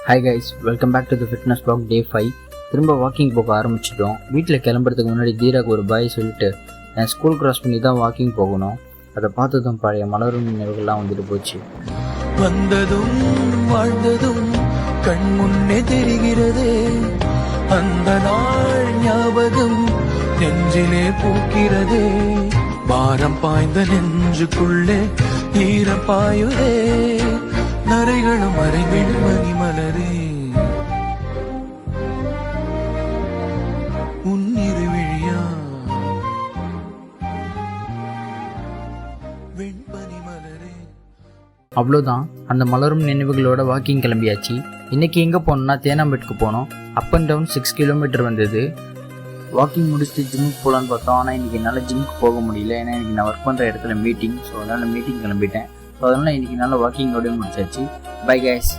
Hi guys, welcome back to the fitness vlog day 5. திரும்ப walking போக ஆரம்பிச்சிட்டோம். வீட்டில் கிளம்புறதுக்கு முன்னாடி தீராக்கு ஒரு பாய் சொல்லிட்டு என் ஸ்கூல் கிராஸ் பண்ணி தான் வாக்கிங் போகணும். அதை பார்த்ததும் பழைய மலரும் நினைவுகள்லாம் வந்துட்டு போச்சு. வந்ததும் வாழ்ந்ததும் கண் முன்னே தெரிகிறதே, அந்த நாள் ஞாபகம் நெஞ்சிலே பூக்கிறதே. பாரம் பாய்ந்த நெஞ்சுக்குள்ளே ஈரம் பாயுதே, நரைகளும் மறைவிடும் மணிமலரே. உன்னிரு விழியா வெண்பனி மலரே. அவ்வளோதான், அந்த மலரும் நினைவுகளோட வாக்கிங் கிளம்பியாச்சு. இன்றைக்கி எங்கே போனோம்னா தேனாம்பேட்டுக்கு போனோம். அப் அண்ட் டவுன் 6 கிலோமீட்டர் வந்தது. வாக்கிங் முடிச்சுட்டு ஜிம்முக்கு போகலான்னு பார்த்தோம். ஆனால் இன்றைக்கி என்னால் ஜிம்முக்கு போக முடியல. ஏன்னா இன்றைக்கி நான் ஒர்க் பண்ணுற இடத்துல மீட்டிங். ஸோ அதனால் மீட்டிங் கிளம்பிட்டேன். ஸோ அதனால் இன்றைக்கி நல்லா வாக்கிங்கோடய முடிச்சாச்சு. Bye guys.